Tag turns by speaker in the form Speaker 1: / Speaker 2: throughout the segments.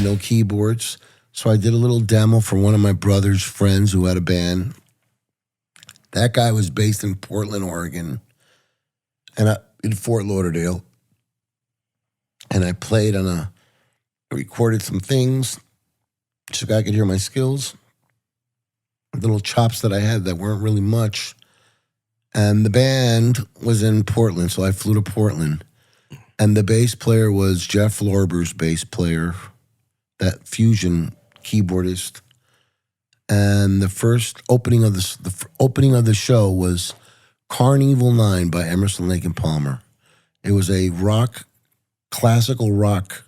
Speaker 1: had no keyboards. So I did a little demo for one of my brother's friends who had a band. That guy was based in Portland, Oregon, and in Fort Lauderdale. And I played I recorded some things so I could hear my skills, little chops that I had that weren't really much. And the band was in Portland, so I flew to Portland. And the bass player was Jeff Lorber's bass player, that fusion keyboardist. And the first opening of the show was Carnival 9 by Emerson, Lake and Palmer. It was a classical rock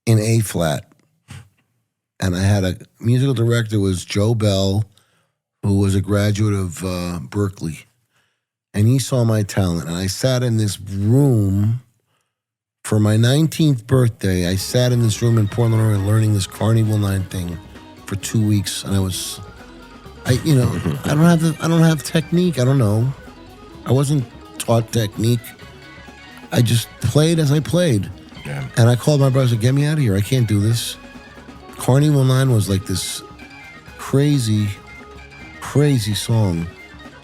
Speaker 1: in A flat. And I had a musical director was Joe Bell, who was a graduate of Berkeley. And he saw my talent. And I sat in this room for my 19th birthday. I sat in this room in Portland, Oregon, learning this Carnival 9 thing for 2 weeks. And I don't have technique. I don't know. I wasn't taught technique. I just played as I played.
Speaker 2: Yeah.
Speaker 1: And I called my brother and said, get me out of here. I can't do this. Carnival 9 was like this crazy, crazy song.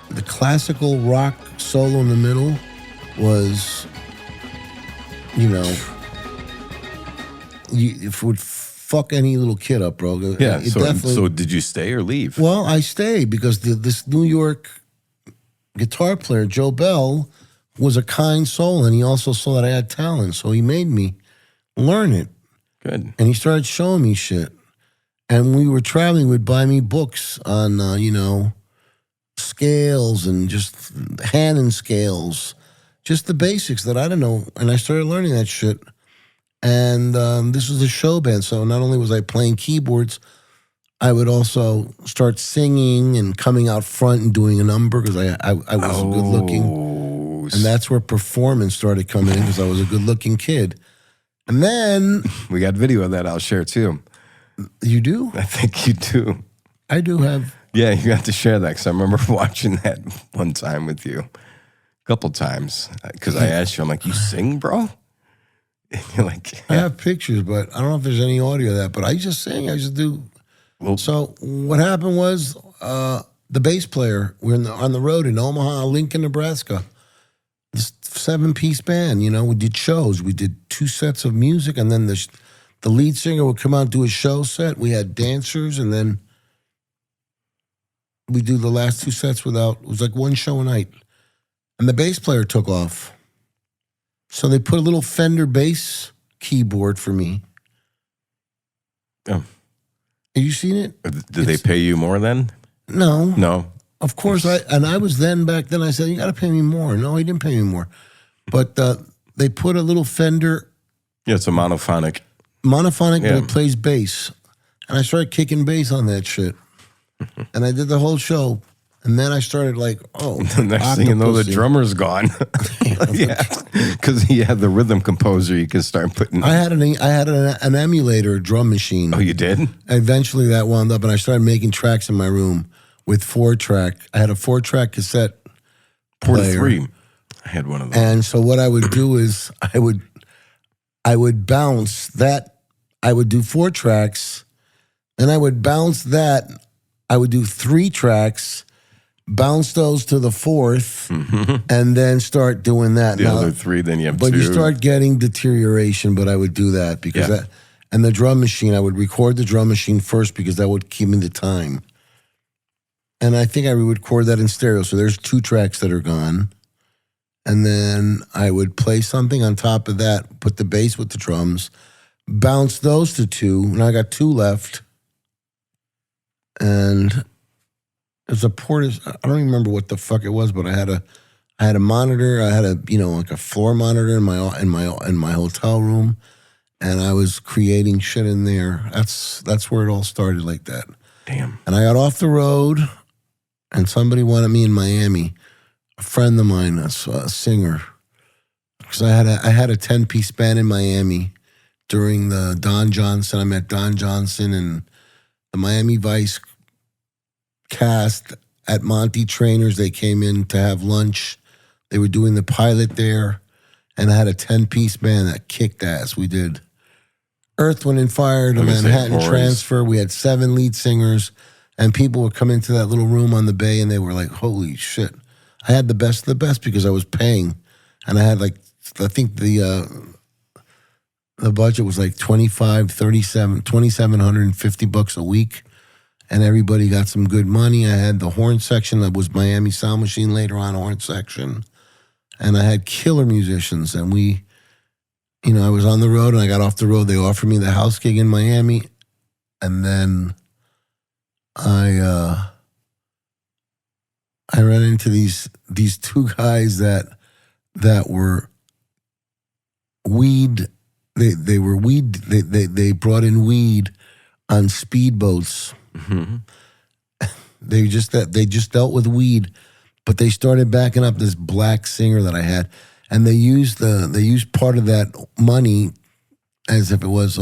Speaker 1: The classical rock solo in the middle was, it would fuck any little kid up, bro.
Speaker 2: Yeah, so did you stay or leave?
Speaker 1: Well, I stayed because this New York guitar player, Joe Bell, was a kind soul, and he also saw that I had talent, so he made me learn it.
Speaker 2: Good.
Speaker 1: And he started showing me shit. And when we were traveling, he would buy me books on, scales and just hand and scales, just the basics that I didn't know. And I started learning that shit. And this was a show band, so not only was I playing keyboards, I would also start singing and coming out front and doing a number because I was good looking. And that's where performance started coming in because I was a good looking kid. And then
Speaker 2: we got video of that I'll share too.
Speaker 1: You do?
Speaker 2: I think you do.
Speaker 1: I do have.
Speaker 2: Yeah, you have to share that because I remember watching that one time with you. A couple times. Because I asked you, I'm like, you sing, bro? And you're like, yeah.
Speaker 1: I have pictures, but I don't know if there's any audio of that. But I just sing. I just do.
Speaker 2: Well,
Speaker 1: so what happened was the bass player, we're on the road in Omaha, Lincoln, Nebraska. This 7-piece band, we did shows. We did 2 sets of music, and then the lead singer would come out and do a show set. We had dancers, and then we do the last 2 sets it was like 1 show a night. And the bass player took off. So they put a little Fender bass keyboard for me.
Speaker 2: Oh.
Speaker 1: Have you seen it?
Speaker 2: Did they pay you more then?
Speaker 1: No.
Speaker 2: No.
Speaker 1: Of course, I was back then, I said, you got to pay me more. No, he didn't pay me more. But they put a little Fender.
Speaker 2: Yeah, it's a monophonic.
Speaker 1: But it plays bass. And I started kicking bass on that shit. And I did the whole show. And then I started
Speaker 2: the next thing you know, the drummer's gone. Yeah, because he had the rhythm composer. You can start putting.
Speaker 1: I had an emulator, a drum machine.
Speaker 2: Oh, you did?
Speaker 1: Eventually that wound up, and I started making tracks in my room with 4-track. I had a 4-track cassette player.
Speaker 2: 3. I had one of those.
Speaker 1: And so what I would do is I would bounce that. I would do 4 tracks, then I would bounce that. I would do 3 tracks. Bounce those to the 4th, and then start doing that.
Speaker 2: The other 3, then you have 2.
Speaker 1: But you start getting deterioration, but I would do that because and the drum machine, I would record the drum machine first because that would keep me the time. And I think I would record that in stereo. So there's 2 tracks that are gone. And then I would play something on top of that, put the bass with the drums, bounce those to 2, and I got 2 left. And there's a Portis, I don't even remember what the fuck it was, but I had a monitor. I had like a floor monitor in my hotel room, and I was creating shit in there. That's where it all started like that.
Speaker 2: Damn.
Speaker 1: And I got off the road, and somebody wanted me in Miami. A friend of mine, a singer, because I had a 10-piece band in Miami during the Don Johnson. I met Don Johnson and the Miami Vice cast at Monty Trainers. They came in to have lunch. They were doing the pilot there, and I had a 10-piece band that kicked ass. We did Earth, Wind, and Fire, the Manhattan Transfer. We had 7 lead singers, and people would come into that little room on the bay, and they were like, holy shit. I had the best of the best because I was paying. And I had I think the budget was like $2,750 a week. And everybody got some good money. I had the horn section that was Miami Sound Machine, later on horn section. And I had killer musicians. And I was on the road and I got off the road. They offered me the house gig in Miami. And then I ran into these 2 guys that were weed. They were weed. They brought in weed on speedboats. Mm-hmm. They just dealt with weed, but they started backing up this black singer that I had, and they used part of that money as if it was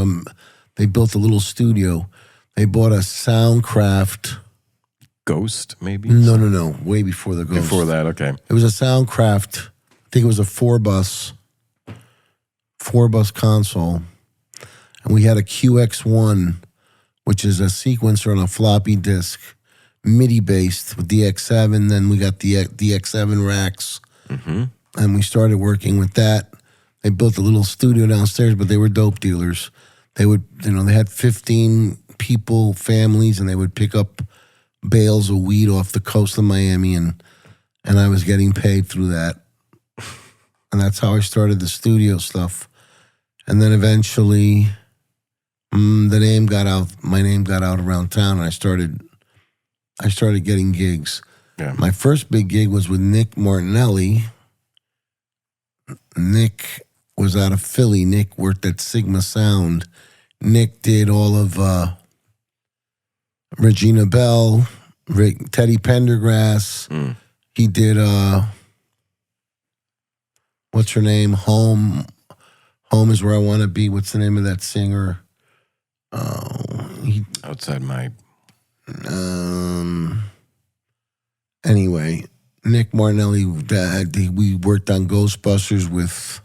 Speaker 1: they built a little studio. They bought a Soundcraft
Speaker 2: Ghost, maybe?
Speaker 1: No, way before the Ghost.
Speaker 2: Before that, okay.
Speaker 1: It was a Soundcraft. I think it was a 4-bus console, and we had a QX1, which is a sequencer on a floppy disk, MIDI based with DX7. Then we got the DX7 racks, and we started working with that. They built a little studio downstairs, but they were dope dealers. They would, they had 15 people, families, and they would pick up bales of weed off the coast of Miami, and I was getting paid through that. And that's how I started the studio stuff. And then eventually my name got out around town, and I started getting gigs.
Speaker 2: Yeah.
Speaker 1: My first big gig was with Nick Martinelli. Nick was out of Philly. Nick worked at Sigma Sound. Nick did all of Regina Bell, Teddy Pendergrass. He did what's her name? Home is Where I Want to Be. What's the name of that singer?
Speaker 2: Outside my...
Speaker 1: Anyway, Nick Martinelli, we worked on Ghostbusters with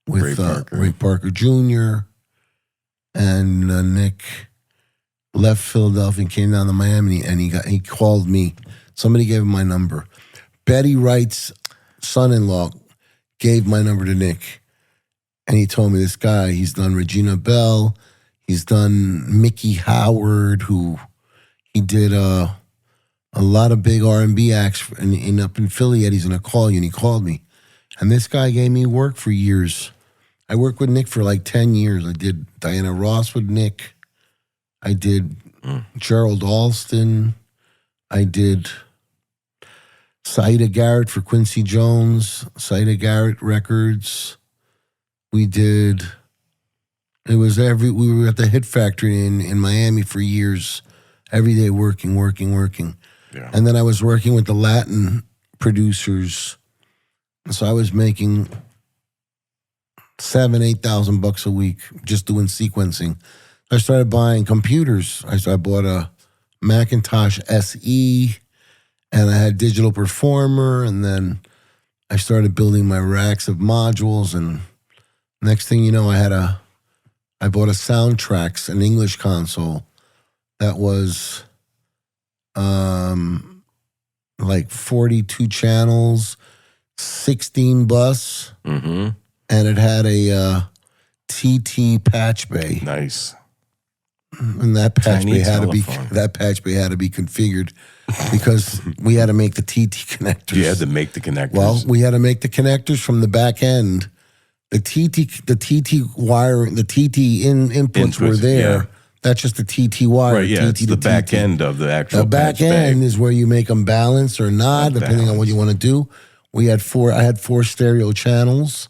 Speaker 1: Ray Parker Jr. And Nick left Philadelphia and came down to Miami, and he called me. Somebody gave him my number. Betty Wright's son-in-law gave my number to Nick, and he told me this guy, he's done Regina Bell, he's done Mickey Howard, who he did a lot of big R&B acts up in Philly, and he's going to call you, and he called me. And this guy gave me work for years. I worked with Nick for like 10 years. I did Diana Ross with Nick. I did Gerald Alston. I did Saida Garrett for Quincy Jones, Saida Garrett Records. We were at the Hit Factory in Miami for years, every day working. Yeah. And then I was working with the Latin producers. So I was making $7,000-8,000 a week just doing sequencing. I started buying computers. I bought a Macintosh SE, and I had Digital Performer, and then I started building my racks of modules, and next thing you know, I bought a Soundtracks, an English console that was like 42 channels, 16 bus, and it had a TT patch bay.
Speaker 2: Nice.
Speaker 1: And that patch bay had to be configured because we had to make the TT connectors.
Speaker 2: You had to make the connectors.
Speaker 1: Well, we had to make the connectors from the back end. The TT wire, the TT inputs were there. Yeah. That's just the TT wire.
Speaker 2: Right, yeah, it's the back end of the actual.
Speaker 1: The back end is where you make them balance or not, depending on what you want to do. I had 4 stereo channels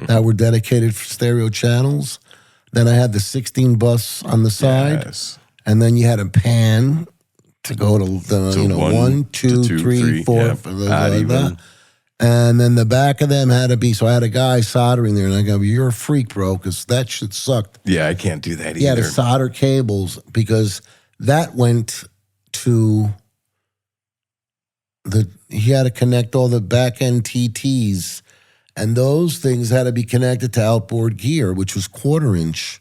Speaker 1: that were dedicated for stereo channels. Then I had the 16 bus on the side, and then you had a pan to go to the 1, 2, 3, 4, and then the back of them had to be. So I had a guy soldering there, and I go, "You're a freak, bro," because that shit sucked.
Speaker 2: Yeah, I can't do that either.
Speaker 1: He had to solder cables because that went to he had to connect all the back end TTs. And those things had to be connected to outboard gear, which was 1/4 inch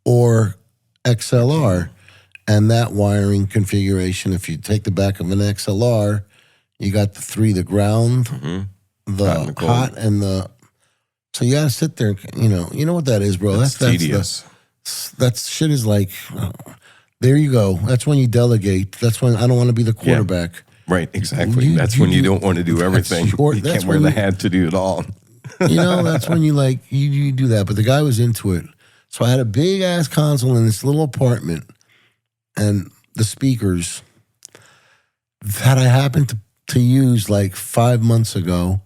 Speaker 1: or XLR. And that wiring configuration, if you take the back of an XLR, you got the 3, the ground, the hot, and the... So you got to sit there, you know what that is, bro.
Speaker 2: That's tedious.
Speaker 1: That shit is like, there you go. That's when you delegate. That's when I don't want to be the quarterback.
Speaker 2: Yeah. Right, exactly. That's when you don't want to do everything. You can't wear the hat to do it all.
Speaker 1: That's when you do that. But the guy was into it. So I had a big ass console in this little apartment, and the speakers that I happened to use like 5 months ago.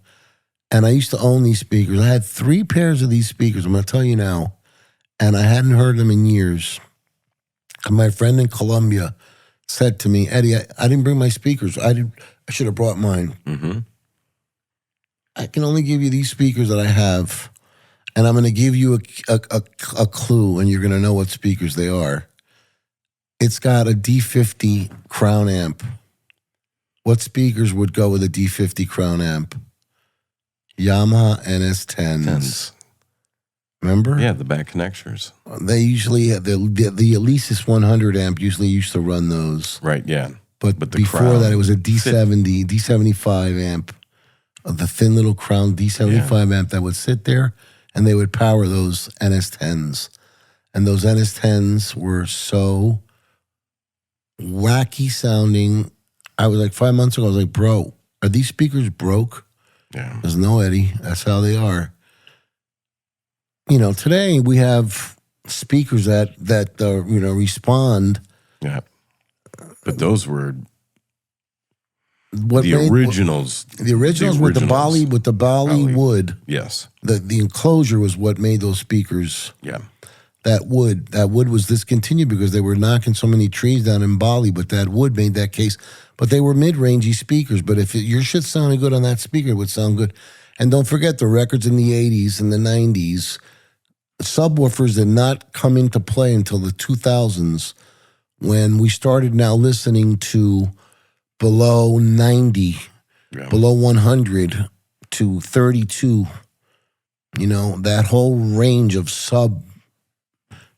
Speaker 1: And I used to own these speakers. I had 3 pairs of these speakers. I'm going to tell you now. And I hadn't heard them in years. And my friend in Colombia said to me, Eddie, I didn't bring my speakers. I should have brought mine.
Speaker 2: Mm-hmm.
Speaker 1: I can only give you these speakers that I have. And I'm going to give you a clue, and you're going to know what speakers they are. It's got a D50 Crown amp. What speakers would go with a D50 Crown amp? Yamaha NS10s. Remember?
Speaker 2: Yeah, the back connectors.
Speaker 1: They usually have the Alesis 100 amp usually used to run those.
Speaker 2: Right, yeah.
Speaker 1: But before that, it was a D70, D75 amp, the thin little Crown D75 amp that would sit there, and they would power those NS10s. And those NS10s were so wacky sounding. I was like, 5 months ago, I was like, bro, are these speakers broke?
Speaker 2: Yeah.
Speaker 1: There's no, Eddie. That's how they are. Today we have speakers that respond.
Speaker 2: Yeah. But those were
Speaker 1: the
Speaker 2: originals.
Speaker 1: The originals with the Bali wood.
Speaker 2: Yes.
Speaker 1: The enclosure was what made those speakers.
Speaker 2: Yeah.
Speaker 1: That wood was discontinued because they were knocking so many trees down in Bali, but that wood made that case. But they were mid-rangey speakers. But if your shit sounded good on that speaker, it would sound good. And don't forget the records in the 80s and the 90s. Subwoofers did not come into play until the 2000s when we started now listening to below 90, below 100 to 32. That whole range of sub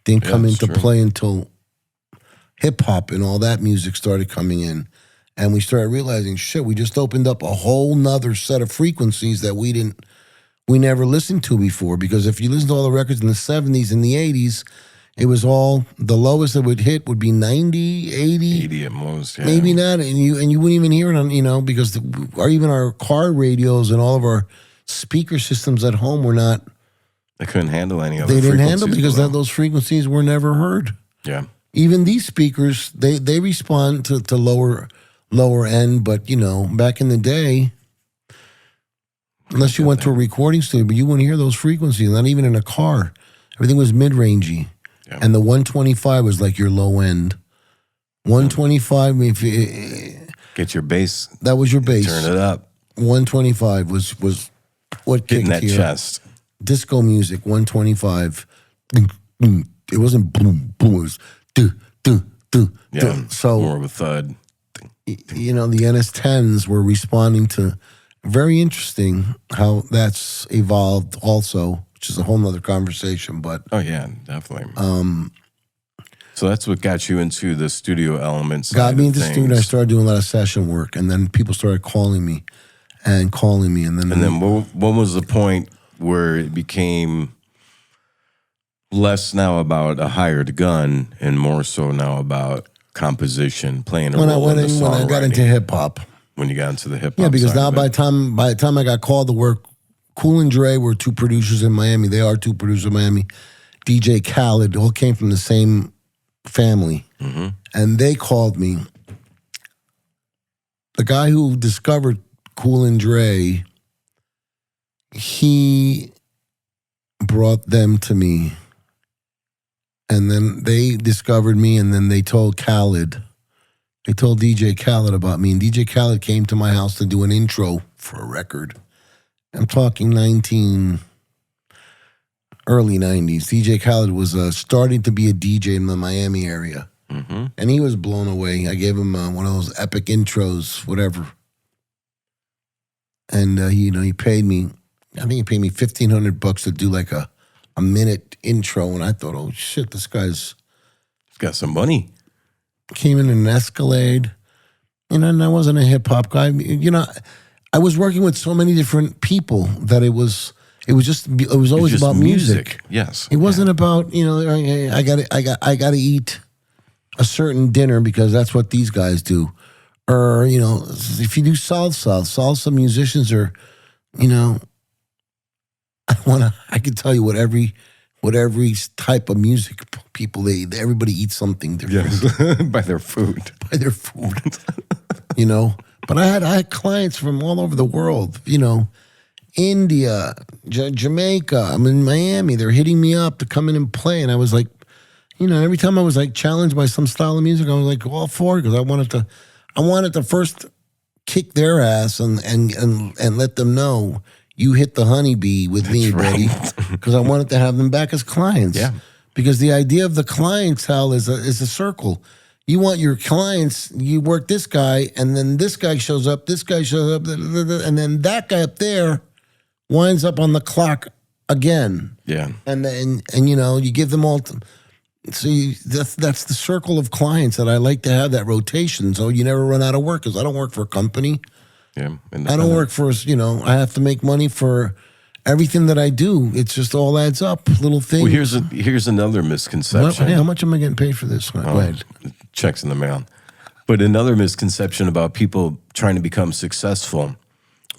Speaker 1: didn't come into play until hip-hop and all that music started coming in. And we started realizing, shit, we just opened up a whole nother set of frequencies that we never listened to before. Because if you listen to all the records in the 70s and the 80s, it was all, the lowest that would hit would be 90, 80.
Speaker 2: 80 at most, yeah.
Speaker 1: Maybe not. And you wouldn't even hear it on, because even our car radios and all of our speaker systems at home were not.
Speaker 2: They couldn't handle any of
Speaker 1: They didn't handle because those frequencies were never heard.
Speaker 2: Yeah.
Speaker 1: Even these speakers, they respond to lower end, but back in the day, unless you went to a recording studio, but you wouldn't hear those frequencies, not even in a car. Everything was mid-rangey. Yeah. And the 125 was like your low end. 125, if you,
Speaker 2: get your bass.
Speaker 1: That was your bass.
Speaker 2: Turn it up.
Speaker 1: 125 was what
Speaker 2: getting
Speaker 1: kicked
Speaker 2: that
Speaker 1: here.
Speaker 2: chest.
Speaker 1: Disco music, 125. It wasn't boom, boom. It was do.
Speaker 2: Yeah,
Speaker 1: so
Speaker 2: more of a thud.
Speaker 1: The NS10s were responding to. Very interesting how that's evolved also, which is a whole nother conversation. But
Speaker 2: oh yeah, definitely. So that's what got you into the studio elements.
Speaker 1: Got me into studio. I started doing a lot of session work, and then people started calling me, and then
Speaker 2: what was the point where it became less now about a hired gun and more so now about composition, playing a role in the songwriting?
Speaker 1: When I got into hip hop.
Speaker 2: When you got into the hip hop,
Speaker 1: yeah, because now by the time I got called to work, Cool and Dre were 2 producers in Miami. They are 2 producers in Miami. DJ Khaled all came from the same family, and they called me. The guy who discovered Cool and Dre, he brought them to me, and then they discovered me, and then they told Khaled. They told DJ Khaled about me, and DJ Khaled came to my house to do an intro for a record. I'm talking early 90s. DJ Khaled was starting to be a DJ in the Miami area, and he was blown away. I gave him one of those epic intros, whatever. And he paid me I think he paid me $1,500 to do like a minute intro, and I thought, oh shit, this guy's
Speaker 2: He's got some money.
Speaker 1: came in an Escalade. And I wasn't a hip hop guy. I was working with so many different people that it was always
Speaker 2: Just
Speaker 1: about music.
Speaker 2: Yes.
Speaker 1: It wasn't about I got to eat a certain dinner because that's what these guys do, or if you do salsa musicians are, I can tell you what every type of music people everybody eats something different.
Speaker 2: Yes. By their food.
Speaker 1: But I had clients from all over the world, India, Jamaica. I'm in Miami. They're hitting me up to come in and play. And I was like, every time I was like challenged by some style of music, I was like all for it because I wanted to first kick their ass and let them know you hit the honeybee with me, buddy. Because I wanted to have them back as clients.
Speaker 2: Yeah.
Speaker 1: Because the idea of the clientele is a circle. You want your clients, you work this guy, and then this guy shows up, and then that guy up there winds up on the clock again.
Speaker 2: Yeah.
Speaker 1: And you give them all. That's the circle of clients that I like to have, that rotation. So you never run out of work because I don't work for a company.
Speaker 2: Yeah.
Speaker 1: I don't work for, I have to make money for everything that I do. It's just all adds up, little things.
Speaker 2: Well, here's another misconception.
Speaker 1: How much am I getting paid for this? Go ahead.
Speaker 2: Checks in the mail. But another misconception about people trying to become successful,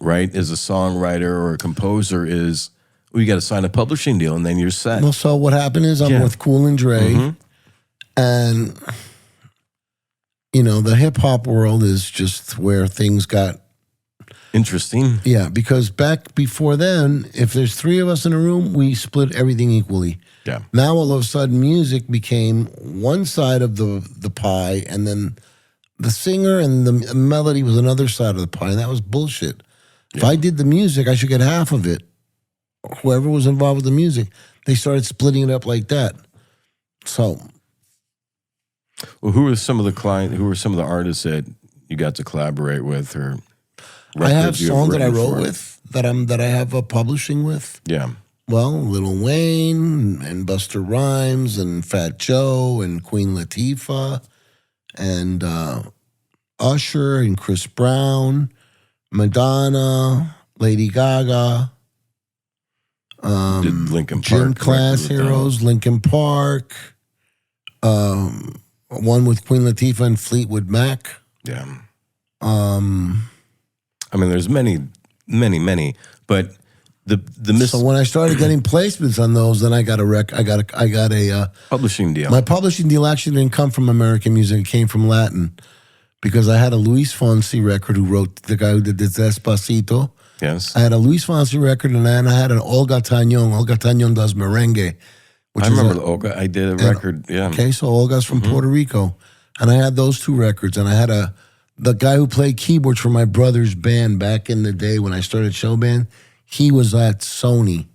Speaker 2: right, as a songwriter or a composer is, you got to sign a publishing deal and then you're set.
Speaker 1: Well, so what happened is I'm with Cool and Dre, and the hip hop world is just where things got
Speaker 2: interesting.
Speaker 1: Yeah, because back before then, if there's three of us in a room, we split everything equally.
Speaker 2: Yeah.
Speaker 1: Now all of a sudden, music became one side of the pie, and then the singer and the melody was another side of the pie, and that was bullshit. Yeah. If I did the music, I should get half of it. Whoever was involved with the music, they started splitting it up like that. So,
Speaker 2: well, who were some of the artists that you got to collaborate with, or
Speaker 1: I have songs that I wrote with that I have a publishing with.
Speaker 2: Yeah.
Speaker 1: Well, Lil Wayne and Busta Rhymes and Fat Joe and Queen Latifah and Usher and Chris Brown, Madonna, Lady Gaga,
Speaker 2: Did Linkin Park,
Speaker 1: Gym Class Heroes, Linkin Park, one with Queen Latifah and Fleetwood Mac.
Speaker 2: Yeah. I mean, there's many, but
Speaker 1: So when I started getting placements on those, then I got a
Speaker 2: publishing deal.
Speaker 1: My publishing deal actually didn't come from American music; it came from Latin, because I had a Luis Fonsi record the guy who did Despacito.
Speaker 2: Yes,
Speaker 1: I had a Luis Fonsi record, and then I had an Olga Tañón. Olga Tañón does merengue.
Speaker 2: I remember Olga. I did a record. Yeah.
Speaker 1: Okay, so Olga's from Puerto Rico, and I had those two records, and I had the guy who played keyboards for my brother's band back in the day when I started show band. He was at Sony,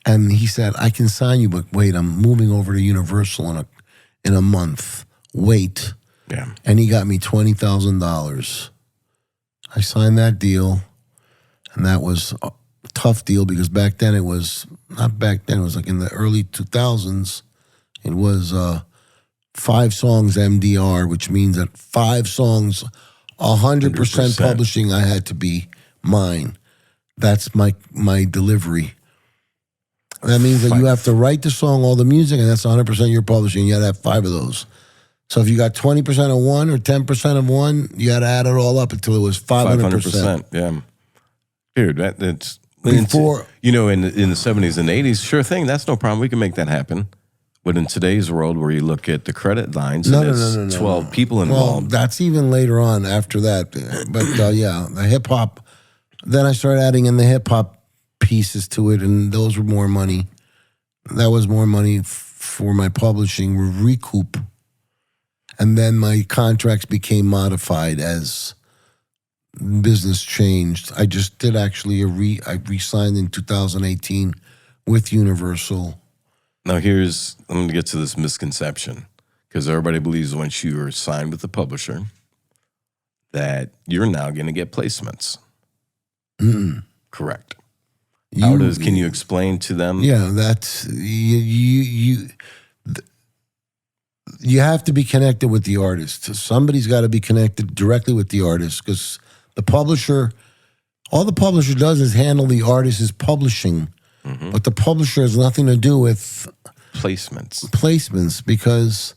Speaker 1: and he said, "I can sign you, but wait, I'm moving over to Universal in a month. Wait."
Speaker 2: Yeah.
Speaker 1: And he got me $20,000. I signed that deal, and that was a tough deal because back then it was like in the early 2000s. It was 5 songs MDR, which means that 5 songs, 100% publishing, I had to be mine. That's my delivery. That means that you have to write the song, all the music, and that's 100% your publishing. You got to have 5 of those. So if you got 20% of one or 10% of one, you got to add it all up until it was 500%.
Speaker 2: Yeah, dude, that's
Speaker 1: before
Speaker 2: in the 70s and 80s. Sure thing, that's no problem. We can make that happen. But in today's world, where you look at the credit lines, and 12 people involved.
Speaker 1: Well, that's even later on after that. But yeah, the hip hop. Then I started adding in the hip hop pieces to it, and those were more money. That was more money for my publishing recoup. And then my contracts became modified as business changed. I just did actually I re-signed in 2018 with Universal.
Speaker 2: Now I'm going to get to this misconception, because everybody believes once you are signed with the publisher that you're now going to get placements.
Speaker 1: Mm-mm.
Speaker 2: Correct. Can you explain to them?
Speaker 1: Yeah, that's you have to be connected with the artist. Somebody's got to be connected directly with the artist, because all the publisher does is handle the artist's publishing, but the publisher has nothing to do with
Speaker 2: placements,
Speaker 1: because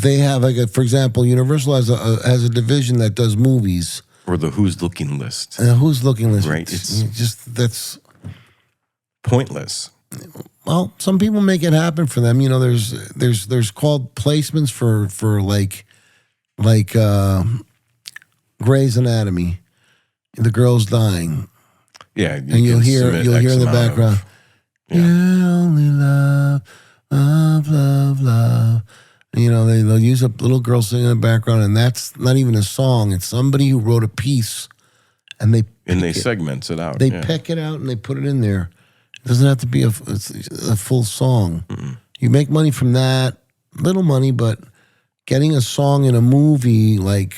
Speaker 1: they have, for example, Universal has a division that does movies.
Speaker 2: Or the Who's Looking list.
Speaker 1: Who's Looking list.
Speaker 2: Right.
Speaker 1: That's
Speaker 2: pointless.
Speaker 1: Well, some people make it happen for them. There's called placements for like Grey's Anatomy. The girl's dying.
Speaker 2: Yeah.
Speaker 1: And you'll hear in the background, you only love, love, love, love. They'll use a little girl singing in the background, and that's not even a song. It's somebody who wrote a piece, and they
Speaker 2: segment it out.
Speaker 1: They pick it out and they put it in there. It doesn't have to be a full song. Mm-mm. You make money from that, little money, but getting a song in a movie, the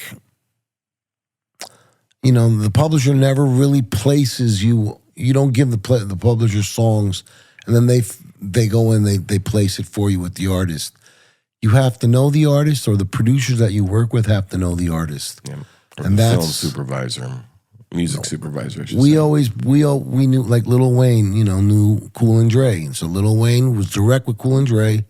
Speaker 1: publisher never really places you. You don't give the publisher songs, and then they go in, they place it for you with the artist. You have to know the artist, or the producers that you work with have to know the artist. Yeah.
Speaker 2: And that's film supervisor, music supervisor.
Speaker 1: We knew, like Lil Wayne, knew Cool and Dre. And so Lil Wayne was direct with Cool and Dre,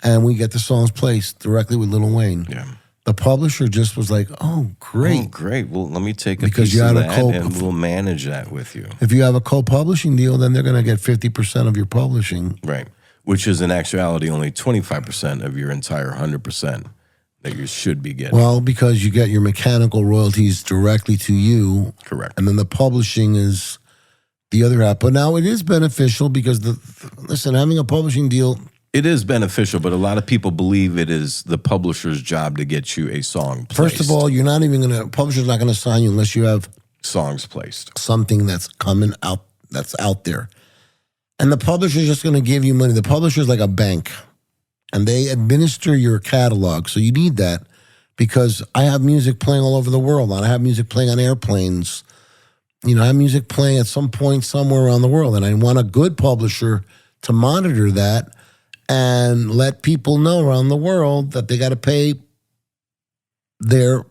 Speaker 1: and we get the songs placed directly with Lil Wayne. Yeah. The publisher just was like, "Oh, great,
Speaker 2: great. Well, let me take a piece of that, and we'll manage that with you."
Speaker 1: If you have a co-publishing deal, then they're going to get 50% of your publishing,
Speaker 2: right? Which is in actuality only 25% of your entire 100% that you should be getting.
Speaker 1: Well, because you get your mechanical royalties directly to you.
Speaker 2: Correct.
Speaker 1: And then the publishing is the other half. But now it is beneficial because, having a publishing deal.
Speaker 2: It is beneficial, but a lot of people believe it is the publisher's job to get you a song placed.
Speaker 1: First of all, publisher's not going to sign you unless you have
Speaker 2: songs placed.
Speaker 1: Something that's coming out, that's out there. And the publisher's just going to give you money. The publisher's like a bank, and they administer your catalog. So you need that, because I have music playing all over the world. And I have music playing on airplanes. I have music playing at some point somewhere around the world. And I want a good publisher to monitor that and let people know around the world that they got to pay their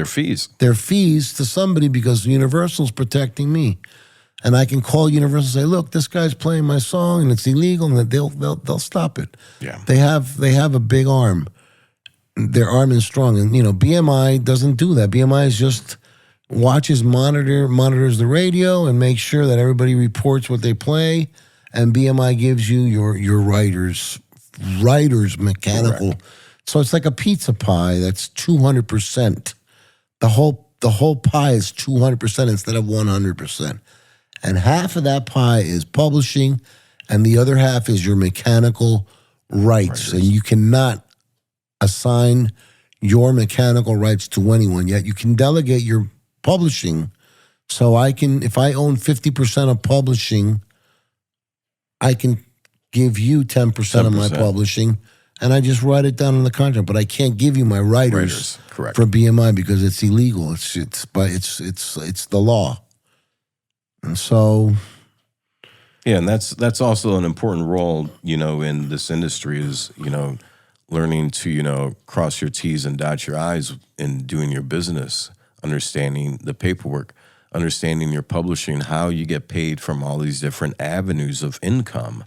Speaker 2: fees.
Speaker 1: Their fees to somebody, because Universal's protecting me. And I can call Universal and say, "Look, this guy's playing my song and it's illegal," and they'll stop it.
Speaker 2: Yeah.
Speaker 1: They have a big arm. Their arm is strong. And BMI doesn't do that. BMI is just monitors the radio and makes sure that everybody reports what they play. And BMI gives you your writer's mechanical. Correct. So it's like a pizza pie that's 200%. The whole pie is 200% instead of 100%. And half of that pie is publishing, and the other half is your mechanical rights. And you cannot assign your mechanical rights to anyone yet. You can delegate your publishing. So if I own 50% of publishing, I can give you 10% of my publishing, and I just write it down in the contract. But I can't give you my writers
Speaker 2: correct,
Speaker 1: for BMI, because it's illegal. It's the law. And so,
Speaker 2: yeah, and that's also an important role, in this industry is, learning to, cross your T's and dot your I's in doing your business, understanding the paperwork, understanding your publishing, how you get paid from all these different avenues of income.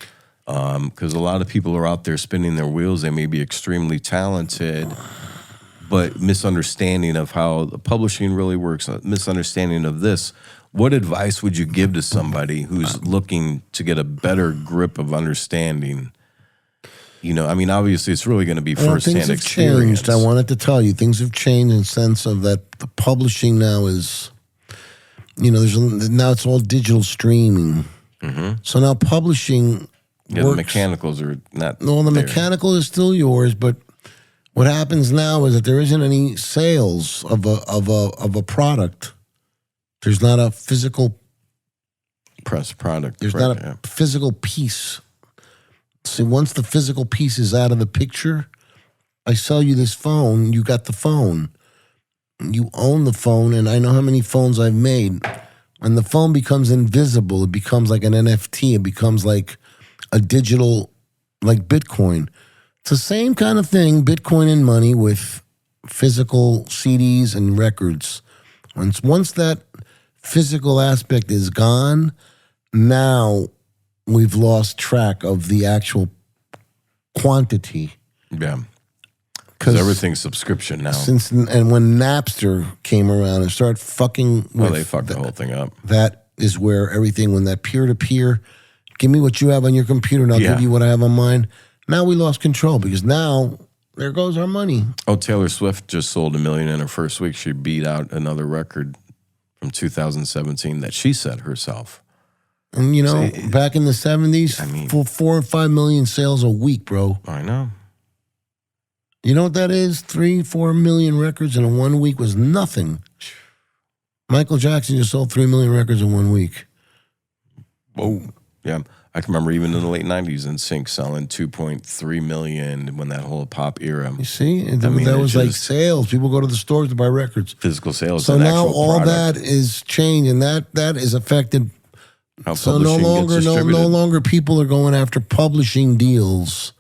Speaker 2: Because a lot of people are out there spinning their wheels. They may be extremely talented, but misunderstanding of how the publishing really works, misunderstanding of this. What advice would you give to somebody who's looking to get a better grip of understanding? Obviously it's really going to be firsthand experience.
Speaker 1: Things have changed. I wanted to tell you, things have changed in the sense of that the publishing now is, now it's all digital streaming. Mm-hmm. So now publishing works.
Speaker 2: The mechanicals are not.
Speaker 1: No, the mechanical is still yours, but what happens now is that there isn't any sales of a product. There's not a physical
Speaker 2: press product.
Speaker 1: There's not a physical piece. See, once the physical piece is out of the picture, I sell you this phone, you got the phone. You own the phone, and I know how many phones I've made. and the phone becomes invisible. It becomes like an NFT. It becomes like a digital, like Bitcoin. It's the same kind of thing, Bitcoin and money with physical CDs and records. Once that physical aspect is gone, now we've lost track of the actual quantity.
Speaker 2: Yeah. Because everything's subscription now.
Speaker 1: And when Napster came around and started fucking with
Speaker 2: they fucked the whole thing up.
Speaker 1: That is where everything, when that peer-to-peer, give me what you have on your computer and I'll give you what I have on mine. Now we lost control because now there goes our money.
Speaker 2: Oh, Taylor Swift just sold 1 million in her first week. She beat out another record from 2017 that she set herself.
Speaker 1: And, back in the 70s, for 4 or 5 million sales a week, bro.
Speaker 2: I know.
Speaker 1: You know what that is? 3-4 million records in 1 week was nothing. Michael Jackson just sold 3 million records in 1 week.
Speaker 2: Whoa. Yeah. I can remember even in the late 90s, NSYNC selling 2.3 million when that whole pop era.
Speaker 1: You see? That was like sales. People go to the stores to buy records.
Speaker 2: Physical sales.
Speaker 1: So now all that is changed, and that is affected. So no longer people are going after publishing deals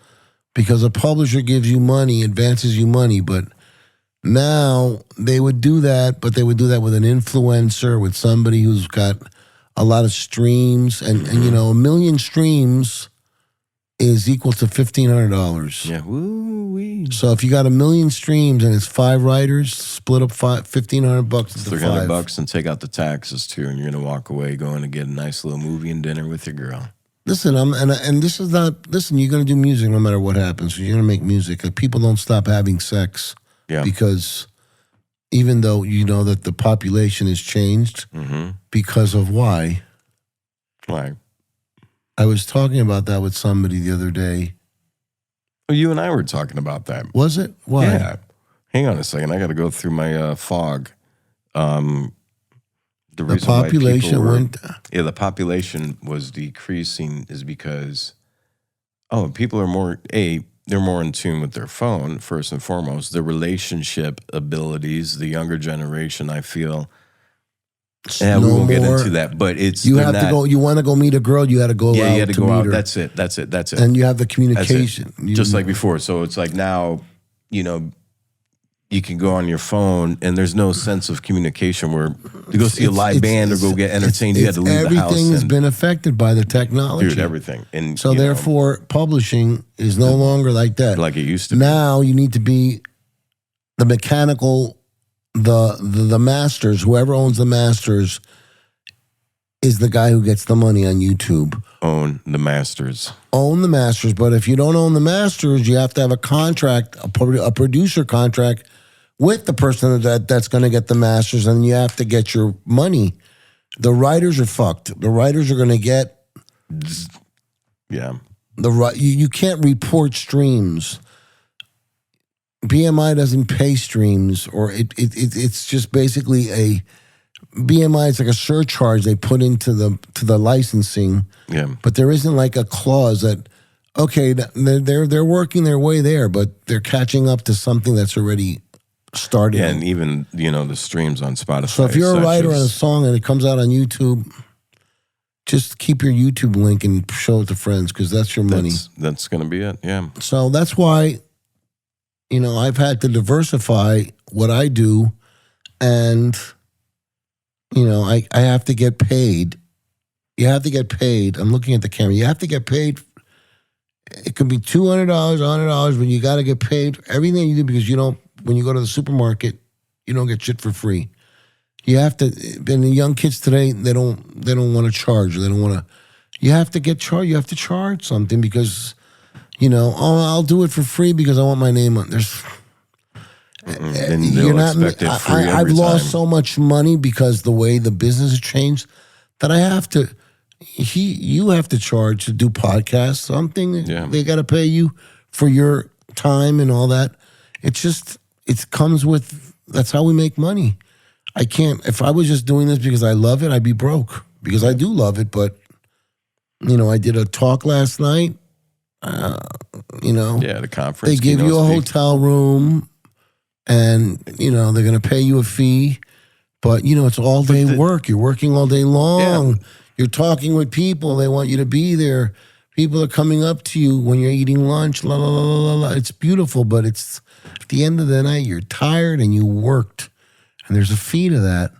Speaker 1: because a publisher gives you money, advances you money. But now they would do that, but they would do that with an influencer, with somebody who's got a lot of streams, and 1 million streams is equal to $1,500.
Speaker 2: Yeah, woo-wee.
Speaker 1: So if you got 1 million streams and it's 5 writers, split up $1,500 into
Speaker 2: $300 and take out the taxes too, and you're gonna walk away going to get a nice little movie and dinner with your girl.
Speaker 1: Listen, this is not. Listen, you're gonna do music no matter what happens. So you're gonna make music. Like, people don't stop having sex, because even though you know that the population has changed, because of why?
Speaker 2: Why?
Speaker 1: I was talking about that with somebody the other day.
Speaker 2: Well, you and I were talking about that.
Speaker 1: Was it? Why?
Speaker 2: Yeah. Hang on a second. I got to go through my fog. The
Speaker 1: population went.
Speaker 2: Yeah, the population was decreasing is because, people are more, they're more in tune with their phone, first and foremost. The relationship abilities, the younger generation, I feel. Yeah, we won't get into that, but it's
Speaker 1: you have to go. You want to go meet a girl, you got to go out.
Speaker 2: Yeah, you had to go out.
Speaker 1: Her.
Speaker 2: That's it.
Speaker 1: And you have the communication,
Speaker 2: just like before. So it's like now, you can go on your phone, and there's no sense of communication where to go see a live band or go get entertained. You had to leave the house.
Speaker 1: Everything has been affected by the technology.
Speaker 2: Dude, everything. And
Speaker 1: so therefore, publishing is no longer like that.
Speaker 2: Like it used to be.
Speaker 1: Now you need to be the mechanical, the masters. Whoever owns the masters is the guy who gets the money on YouTube.
Speaker 2: Own the masters.
Speaker 1: Own the masters. But if you don't own the masters, you have to have a contract, a producer contract with the person that's going to get the masters, and you have to get your money. The writers are fucked. The writers are going to get.
Speaker 2: Yeah.
Speaker 1: You can't report streams. BMI doesn't pay streams, or it's just basically a BMI. It's like a surcharge they put into the licensing.
Speaker 2: Yeah.
Speaker 1: But there isn't like a clause that, okay, they're working their way there, but they're catching up to something that's already started.
Speaker 2: Yeah, and even the streams on Spotify.
Speaker 1: So if you're a writer on a song and it comes out on YouTube, just keep your YouTube link and show it to friends, because that's your money.
Speaker 2: That's going to be it. Yeah.
Speaker 1: So that's why. I've had to diversify what I do, and, I have to get paid. You have to get paid. I'm looking at the camera. You have to get paid. It could be $200, $100, but you got to get paid for everything you do, because when you go to the supermarket, you don't get shit for free. You have to, and the young kids today, they don't want to charge. They don't want to, you have to get charged. You have to charge something because, I'll do it for free because I want my name on.
Speaker 2: And you're not.
Speaker 1: I've lost so much money because the way the business has changed that I have to. You have to charge to do podcasts. Something they got to pay you for your time and all that. It comes with. That's how we make money. I can't. If I was just doing this because I love it, I'd be broke, because I do love it. But I did a talk last night.
Speaker 2: The conference.
Speaker 1: They give you a hotel room, and they're going to pay you a fee But, it's all day
Speaker 2: the-
Speaker 1: work. You're working all day long. You're talking with people. They want you to be there. People are coming up to you when you're eating lunch. La, la, la, la, la. It's beautiful, but it's at the end of the night, you're tired and you worked. And there's a fee to that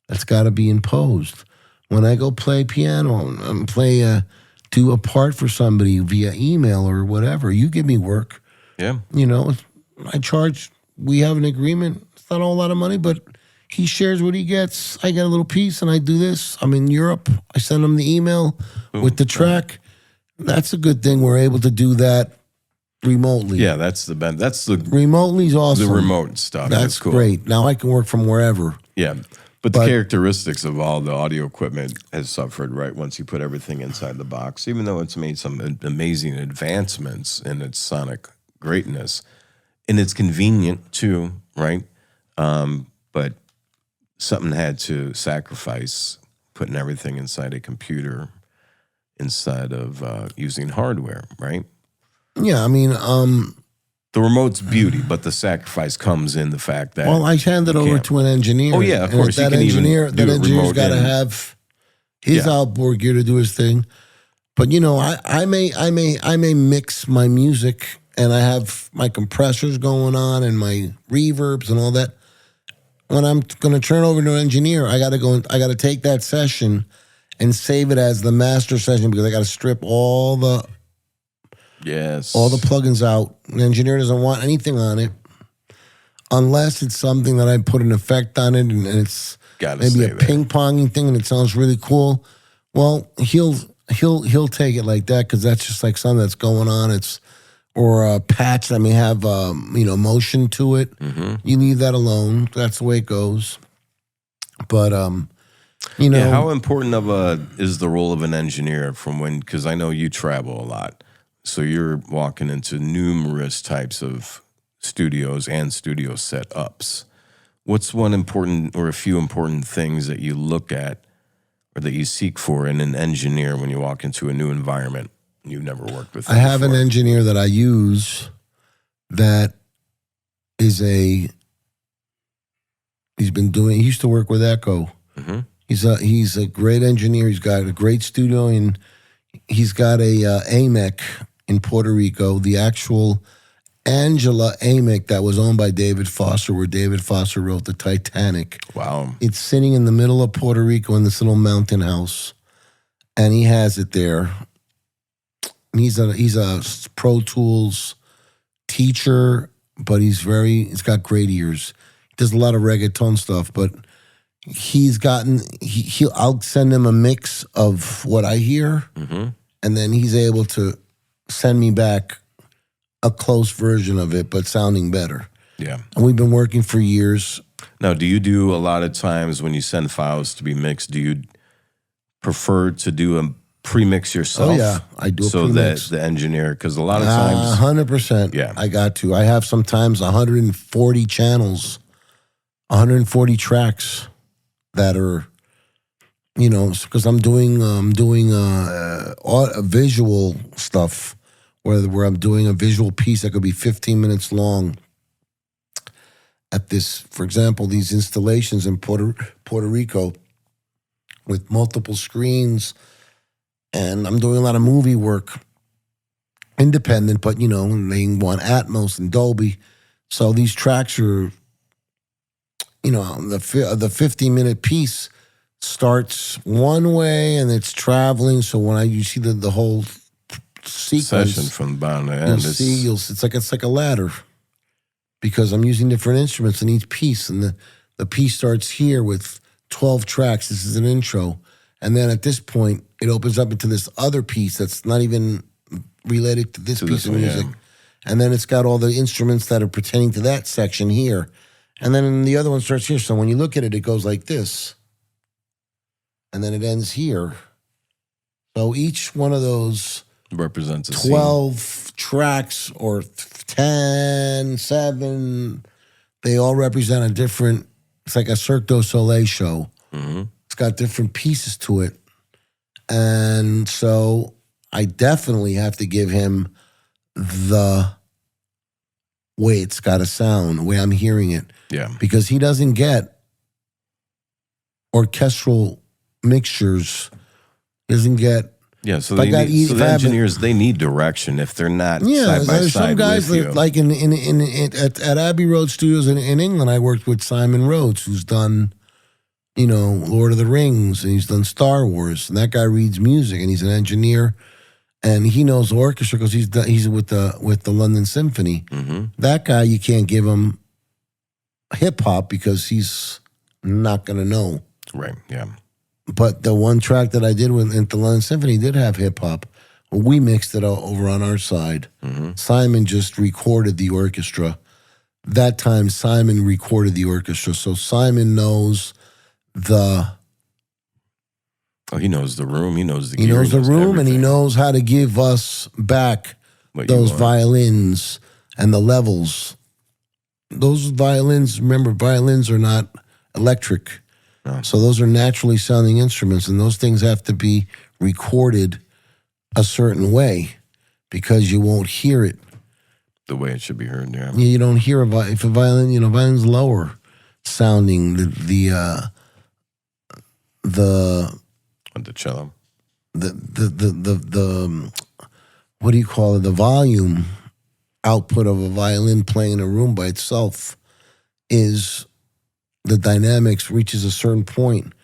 Speaker 1: that's got to be imposed. When I go play piano and do a part for somebody via email or whatever, you give me work.
Speaker 2: Yeah.
Speaker 1: I charge, we have an agreement. It's not a whole lot of money, but he shares what he gets. I get a little piece and I do this. I'm in Europe. I send him the email with the track. That's a good thing. We're able to do that remotely.
Speaker 2: Yeah, that's the
Speaker 1: remotely is awesome.
Speaker 2: the remote stuff.
Speaker 1: That's
Speaker 2: cool.
Speaker 1: great. Now I can work from wherever.
Speaker 2: Yeah. But the characteristics of all the audio equipment has suffered, right? Once you put everything inside the box, even though it's made some amazing advancements in its sonic greatness, and it's convenient too, right? But something had to sacrifice putting everything inside a computer instead of using hardware, right?
Speaker 1: Yeah, I mean,
Speaker 2: The remote's beauty, but the sacrifice comes in the fact that
Speaker 1: I hand it over to an engineer.
Speaker 2: Oh yeah, of course.
Speaker 1: That
Speaker 2: you can
Speaker 1: engineer,
Speaker 2: even do
Speaker 1: that
Speaker 2: it
Speaker 1: engineer's
Speaker 2: remote
Speaker 1: got to
Speaker 2: in.
Speaker 1: have his outboard gear to do his thing. But I may mix my music, and I have my compressors going on and my reverbs and all that. When I'm going to turn over to an engineer, I got to take that session and save it as the master session because I got to strip all the plugins out. The engineer doesn't want anything on it unless it's something that I put an effect on it and it's maybe a ping-ponging thing and it sounds really cool. Well, he'll take it like that because that's just like something that's going on. Or a patch that may have motion to it. Mm-hmm. You leave that alone. That's the way it goes. But
Speaker 2: how important is the role of an engineer because I know you travel a lot. So you're walking into numerous types of studios and studio setups. What's one important or a few important things that you look at or that you seek for in an engineer when you walk into a new environment you've never worked with?
Speaker 1: I have an engineer that I use that is he used to work with Echo. Mm-hmm. He's a great engineer. He's got a great studio and he's got a AMEC in Puerto Rico, the actual Angela AMEC that was owned by David Foster, where David Foster wrote the Titanic.
Speaker 2: Wow.
Speaker 1: It's sitting in the middle of Puerto Rico in this little mountain house, and he has it there. He's a Pro Tools teacher, but he's got great ears. He does a lot of reggaeton stuff, but I'll send him a mix of what I hear, mm-hmm. and then he's able to send me back a close version of it, but sounding better.
Speaker 2: Yeah.
Speaker 1: And we've been working for years.
Speaker 2: Now, do you do a lot of times when you send files to be mixed, do you prefer to do a pre-mix yourself?
Speaker 1: Oh, yeah. I do a pre-mix.
Speaker 2: So that the engineer, because a lot of times...
Speaker 1: 100%.
Speaker 2: Yeah.
Speaker 1: I got to. I have sometimes 140 channels, 140 tracks that are, because I'm doing visual stuff where I'm doing a visual piece that could be 15 minutes long. At this, for example, these installations in Puerto Rico with multiple screens, and I'm doing a lot of movie work, independent, but they want Atmos and Dolby. So these tracks are, the 15-minute piece starts one way and it's traveling. So when you see the whole sequence
Speaker 2: session from bottom to end,
Speaker 1: it's like a ladder, because I'm using different instruments in each piece, and the piece starts here with 12 tracks. This is an intro, and then at this point it opens up into this other piece that's not even related to this piece of music, and then it's got all the instruments that are pertaining to that section here, and then the other one starts here. So when you look at it, it goes like this, and then it ends here. So each one of those
Speaker 2: represents
Speaker 1: 12 tracks or 10, 7, they all represent a different, it's like a Cirque du Soleil show. Mm-hmm. It's got different pieces to it. And so I definitely have to give him the way it's got to sound, the way I'm hearing it.
Speaker 2: Yeah.
Speaker 1: Because he doesn't get orchestral mixtures. Doesn't get.
Speaker 2: Yeah, so
Speaker 1: Like
Speaker 2: the engineers, they need direction if they're not side by
Speaker 1: there's
Speaker 2: side
Speaker 1: some guys
Speaker 2: with you.
Speaker 1: that, like at Abbey Road Studios in England, I worked with Simon Rhodes, who's done, Lord of the Rings, and he's done Star Wars, and that guy reads music, and he's an engineer, and he knows orchestra because he's with the London Symphony.
Speaker 2: Mm-hmm.
Speaker 1: That guy, you can't give him hip hop because he's not gonna know.
Speaker 2: Right, yeah.
Speaker 1: But the one track that I did with the London Symphony did have hip hop. We mixed it over on our side.
Speaker 2: Mm-hmm.
Speaker 1: Simon just recorded the orchestra. That time, Simon recorded the orchestra. So Simon knows
Speaker 2: he knows the room. He knows the
Speaker 1: He
Speaker 2: gear,
Speaker 1: knows the room, and he
Speaker 2: everything.
Speaker 1: knows how to give us back
Speaker 2: What you
Speaker 1: those
Speaker 2: want.
Speaker 1: violins and the levels. Those violins, remember, violins are not electric.
Speaker 2: No.
Speaker 1: So those are naturally sounding instruments, and those things have to be recorded a certain way because you won't hear it.
Speaker 2: The way it should be heard, yeah.
Speaker 1: You don't hear if a violin, violin's lower sounding. The
Speaker 2: With the cello.
Speaker 1: what do you call it? The volume output of a violin playing in a room by itself is. The dynamics reaches a certain point.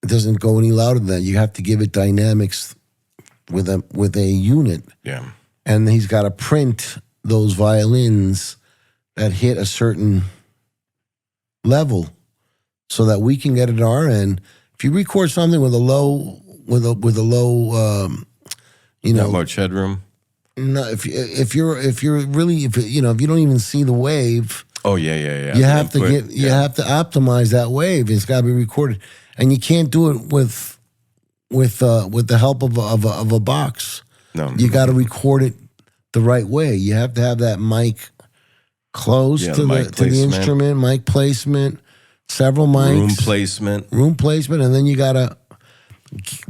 Speaker 1: It doesn't go any louder than that. You have to give it dynamics with a unit.
Speaker 2: Yeah.
Speaker 1: And he's got to print those violins that hit a certain level so that we can get it at our end. If you record something with a low,
Speaker 2: Not much headroom.
Speaker 1: no, if you don't even see the wave.
Speaker 2: Oh yeah.
Speaker 1: You
Speaker 2: The
Speaker 1: have
Speaker 2: input,
Speaker 1: you have to optimize that wave. It's got to be recorded, and you can't do it with the help of a box.
Speaker 2: No.
Speaker 1: You got to record it the right way. You have to have that mic close to the instrument, mic placement, several mics, room placement, and then you got to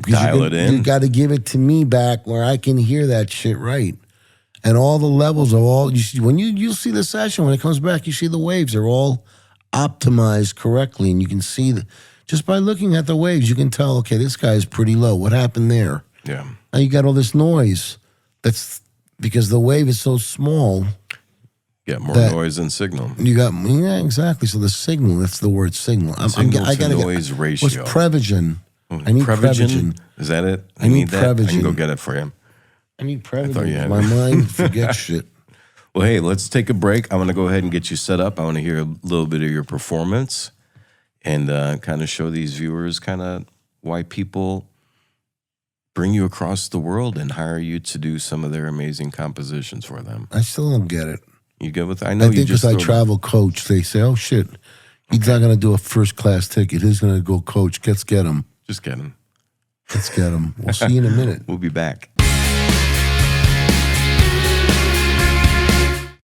Speaker 2: dial it in.
Speaker 1: You got to give it to me back where I can hear that shit right. And all the levels of all you see when you'll see the session when it comes back, you see the waves. They're all optimized correctly, and you can see just by looking at the waves, you can tell. Okay, this guy's pretty low. What happened there?
Speaker 2: Yeah.
Speaker 1: Now you got all this noise. That's because the wave is so small.
Speaker 2: Yeah, more noise than signal.
Speaker 1: You got exactly. So the signal. That's the word signal.
Speaker 2: I got noise ratio.
Speaker 1: What's Prevagen? I need Prevagen.
Speaker 2: Is that it?
Speaker 1: I need
Speaker 2: that. I
Speaker 1: Prevagen.
Speaker 2: can go get it for you.
Speaker 1: I need
Speaker 2: thought you
Speaker 1: Prevagen.
Speaker 2: had
Speaker 1: My
Speaker 2: it.
Speaker 1: mind forgets shit.
Speaker 2: Well, hey, let's take a break. I'm going to go ahead and get you set up. I want to hear a little bit of your performance and kind of show these viewers kind of why people bring you across the world and hire you to do some of their amazing compositions for them.
Speaker 1: I still don't get it.
Speaker 2: You good with that? I
Speaker 1: I
Speaker 2: know you
Speaker 1: think
Speaker 2: just
Speaker 1: because I
Speaker 2: throw-
Speaker 1: travel coach, they say, "Oh shit, he's not going to do a first class ticket. He's going to go coach. Let's get him.
Speaker 2: Just kidding.
Speaker 1: Let's get him. We'll see you in a minute."
Speaker 2: We'll be back.